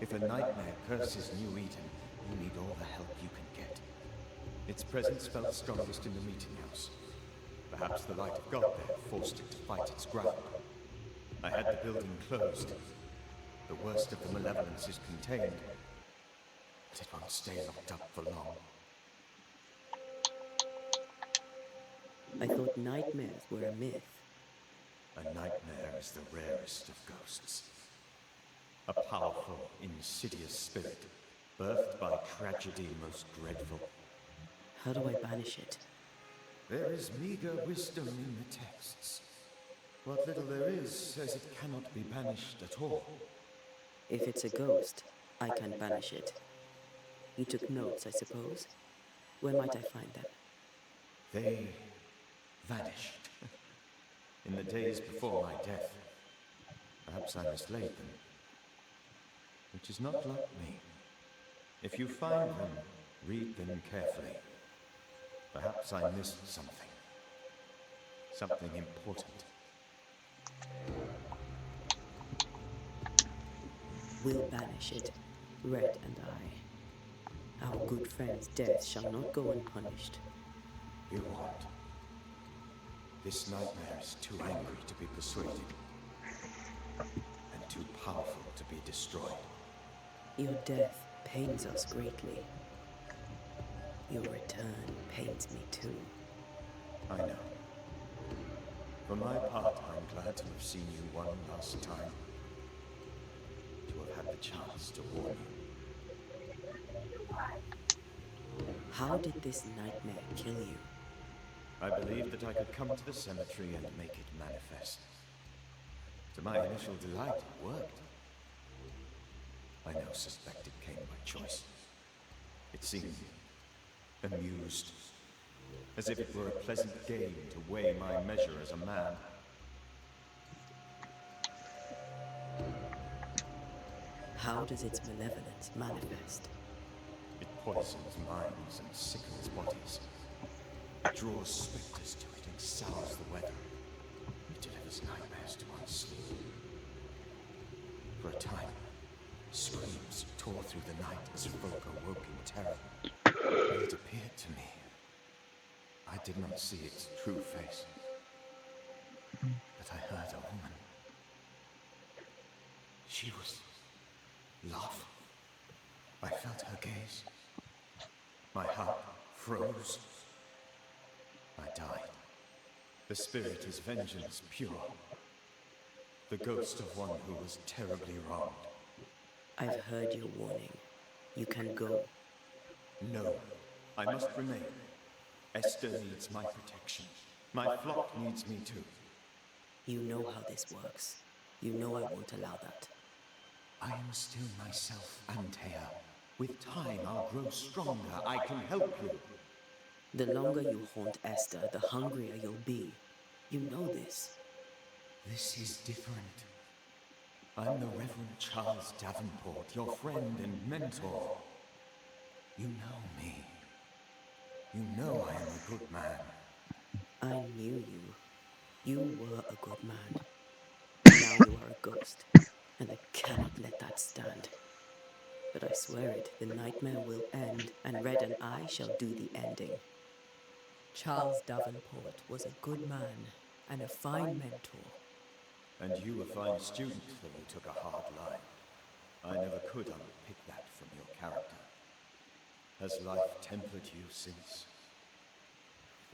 If a nightmare curses New Eden, you need all the help you can get. Its presence felt strongest in the meeting house. Perhaps the light of God there forced it to fight its ground. I had the building closed. The worst of the malevolence is contained, but it won't stay locked up for long. I thought nightmares were a myth. A nightmare is the rarest of ghosts. A powerful, insidious spirit, birthed by tragedy most dreadful. How do I banish it? There is meager wisdom in the texts. What little there is says it cannot be banished at all. If it's a ghost, I can banish it. You took notes, I suppose? Where might I find them? They vanished. In the days before my death. Perhaps I mislaid them. Which is not like me. If you find them, read them carefully. Perhaps I missed something. Something important. We'll banish it, Red and I. Our good friend's death shall not go unpunished. You won't. This nightmare is too angry to be persuaded. And too powerful to be destroyed. Your death pains us greatly. Your return pains me too. I know. For my part, I'm glad to have seen you one last time. To have had the chance to warn you. How did this nightmare kill you? I believed that I could come to the cemetery and make it manifest. To my initial delight, it worked. I now suspect it came by choice. It seemed amused, as if it were a pleasant game to weigh my measure as a man. How does its malevolence manifest? It poisons minds and sickens bodies. It draws specters to it and sours the weather. It delivers nightmares to one's sleep. For a time, screams tore through the night as folk awoke in terror. When it appeared to me, I did not see its true face. But I heard a woman. She was love. I felt her gaze. My heart froze. I died. The spirit is vengeance pure. The ghost of one who was terribly wronged. I've heard your warning. You can go. No, I must remain. Esther needs my protection. My flock needs me too. You know how this works. You know I won't allow that. I am still myself, Anthea. With time, I'll grow stronger. I can help you. The longer you haunt Esther, the hungrier you'll be. You know this. This is different. I'm the Reverend Charles Davenport, your friend and mentor. You know me. You know I am a good man. I knew you. You were a good man. Now you are a ghost, and I cannot let that stand. But I swear it, the nightmare will end, and Red and I shall do the ending. Charles Davenport was a good man and a fine mentor. And you a fine student, though you took a hard line. I never could unpick that from your character. Has life tempered you since?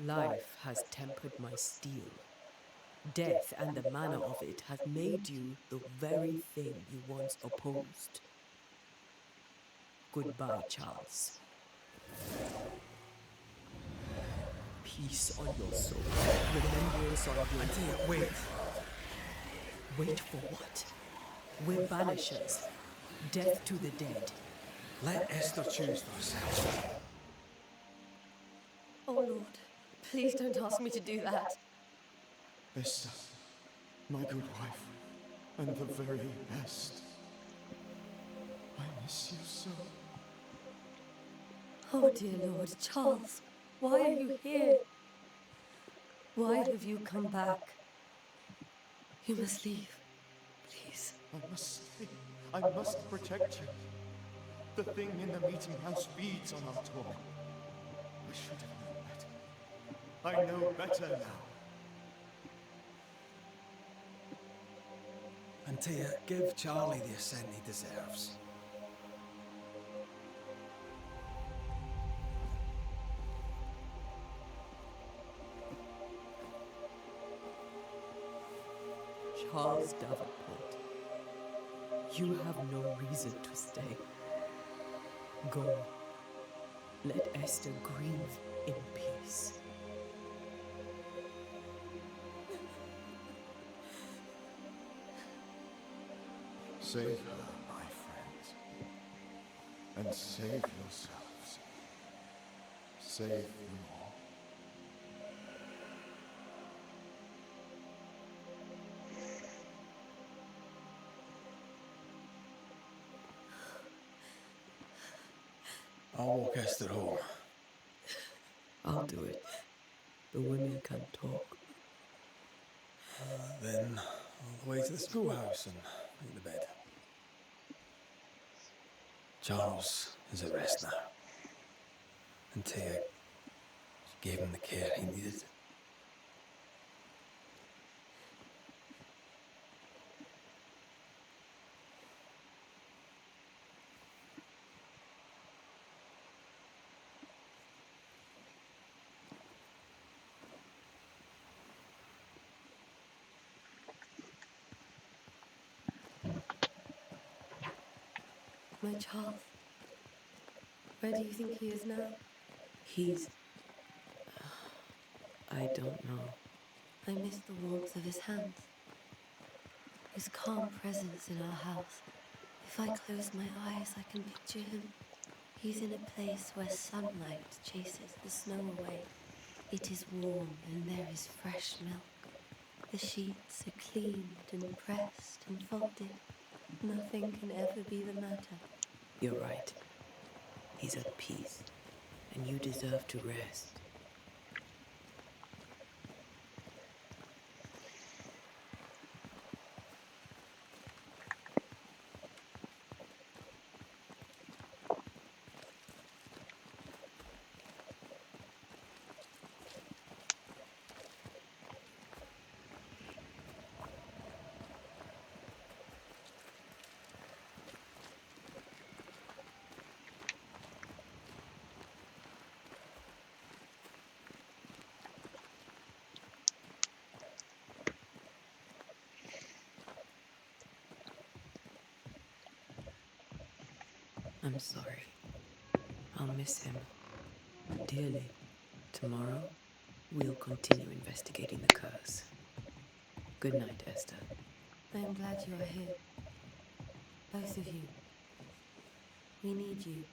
Life has tempered my steel. Death and the manner of it have made you the very thing you once opposed. Goodbye, Charles. Peace on your soul. Remembrance on your Anthea, wait. Wait for what? We're banishers. Death to the dead. Let Esther choose for herself. Oh, Lord, please don't ask me to do that. Esther, my good wife, and the very best. I miss you so. Oh, dear Lord, Charles, why are you here? Why have you come back? You must leave, please. I must stay. I must protect you. The thing in the meeting house feeds on our torment. I should have known better. I know better now. Anthea, give Charlie the ascent he deserves. Charles Davenport, you have no reason to stay. Go. Let Esther grieve in peace. Save her, my friends. And save yourselves. Save them all. I'll walk Esther home. I'll do it. The women can talk. Then all the way to the schoolhouse and make the bed. Charles is at rest now. Anthea gave him the care he needed. My Charles, where do you think he is now? He's... I don't know. I miss the warmth of his hands. His calm presence in our house. If I close my eyes, I can picture him. He's in a place where sunlight chases the snow away. It is warm and there is fresh milk. The sheets are cleaned and pressed and folded. Nothing can ever be the matter. You're right. He's at peace, and you deserve to rest. I'm sorry. I'll miss him dearly. Tomorrow, we'll continue investigating the curse. Good night, Esther. I am glad you are here. Both of you. We need you.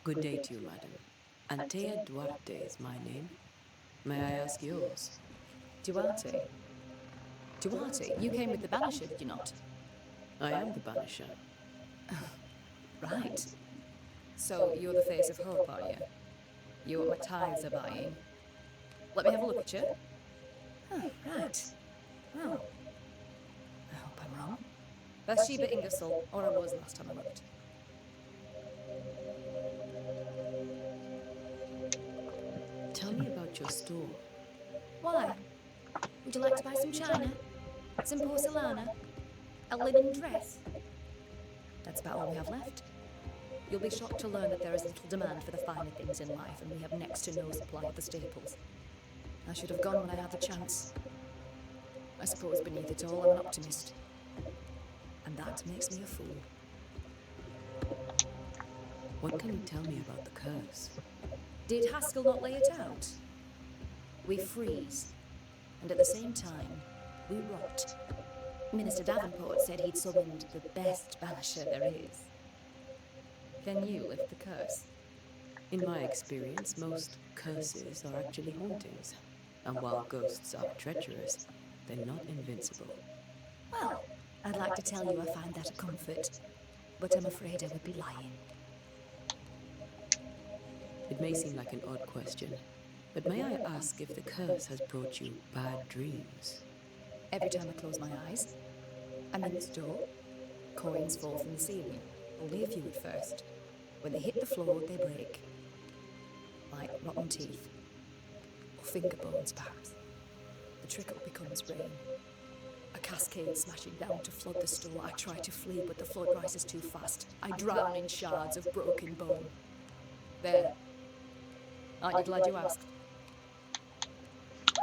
Good day to you, madam. Anthea Duarte is my name. May I ask yours? Duarte? Duarte, you came with the Banisher, did you not? I am the Banisher. Right. So you're the face of hope, are you? You're what my tithes are buying. Let me have a look at you. Oh, right. Well, I hope I'm wrong. Bathsheba Ingersoll, or I was last time I looked. Tell me about your store. Why? Would you like to buy some china? Some porcelana? A linen dress? That's about all we have left. You'll be shocked to learn that there is little demand for the finer things in life, and we have next to no supply of the staples. I should have gone when I had the chance. I suppose beneath it all, I'm an optimist. And that makes me a fool. What can you tell me about the curse? Did Haskell not lay it out? We freeze, and at the same time, we rot. Minister Davenport said he'd summoned the best banisher there is. Can you lift the curse? In my experience, most curses are actually hauntings. And while ghosts are treacherous, they're not invincible. Well, I'd like to tell you I find that a comfort, but I'm afraid I would be lying. It may seem like an odd question, but may I ask if the curse has brought you bad dreams? Every time I close my eyes, I'm in this door. Coins fall from the ceiling, only a few at first. When they hit the floor, they break. Like rotten teeth. Or finger bones, perhaps. The trickle becomes rain. A cascade smashing down to flood the store. I try to flee, but the flood rises too fast. I drown in shards of broken bone. There. Aren't you glad you asked?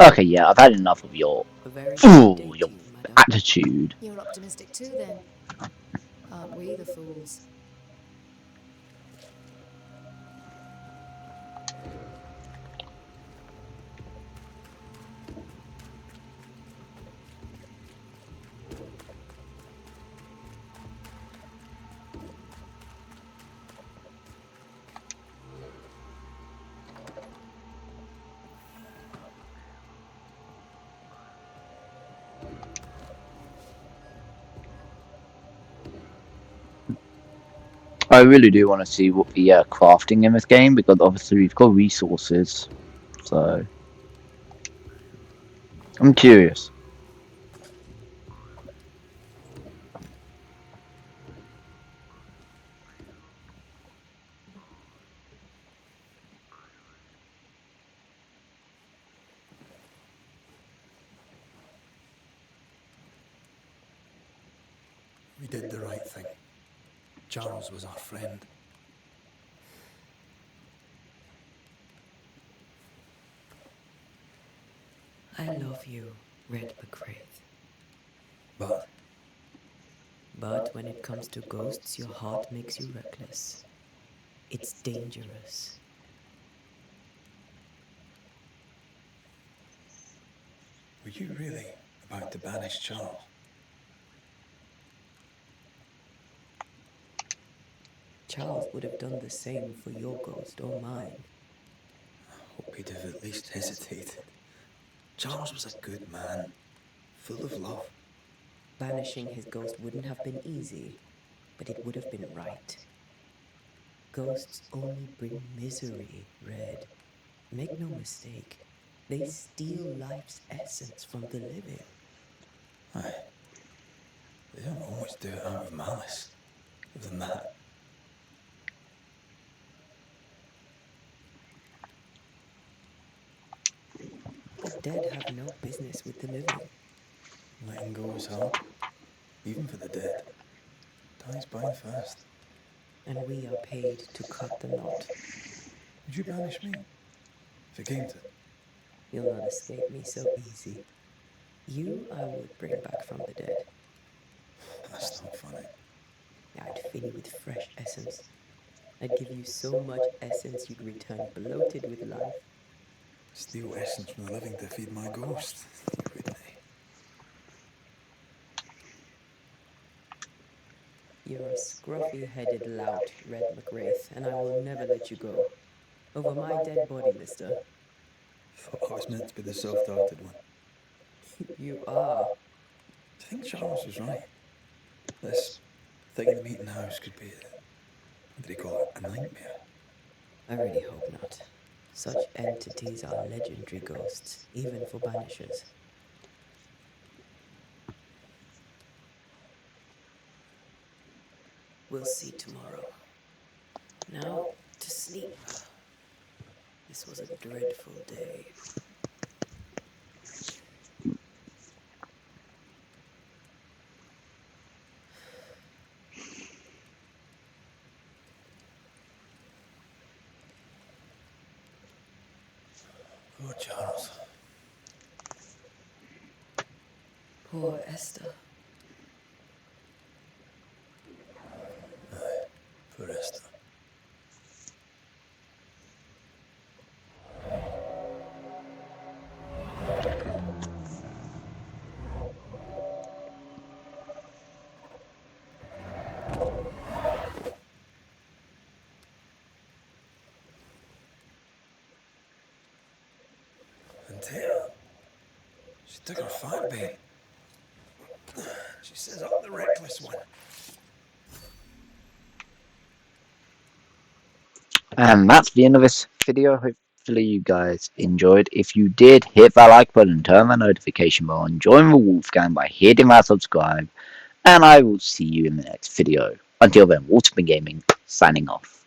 Okay, yeah, I've had enough of your your attitude. You're optimistic too, then. Aren't we the fools? I really do want to see what the crafting in this game, because obviously we've got resources, so I'm curious. We did the right thing. Charles was our friend. I love you, Red McCraith. But when it comes to ghosts, your heart makes you reckless. It's dangerous. Were you really about to banish Charles? Charles would have done the same for your ghost or mine. I hope he'd have at least hesitated. Charles was a good man, full of love. Banishing his ghost wouldn't have been easy, but it would have been right. Ghosts only bring misery, Red. Make no mistake, they steal life's essence from the living. Aye. They don't always do it out of malice. Other than that. The dead have no business with the living. Letting go is hard, even for the dead. Time's bind fast. And we are paid to cut the knot. Would you banish me? If it came to it? You'll not escape me so easy. You I would bring back from the dead. That's not funny. I'd fill you with fresh essence. I'd give you so much essence you'd return bloated with life. Steal essence from the living to feed my ghost. You wouldn't. You're a scruffy-headed lout, Red McWraith, and I will never let you go. Over my dead body, mister. Thought I was meant to be the soft-hearted one. You are. I think Charles was right. This thing in the meeting house could be what did he call it? A nightmare. I really hope not. Such entities are legendary ghosts, even for Banishers. We'll see tomorrow. Now, to sleep. This was a dreadful day. Poor Charles. Poor Esther. Aye, poor Esther. Anthea, she took her fat bait. She says I'm the reckless one. And that's the end of this video. Hopefully you guys enjoyed. If you did, hit that like button, turn that notification bell, and join the Wolf Gang by hitting that subscribe. And I will see you in the next video. Until then, WolfbaneGaming signing off.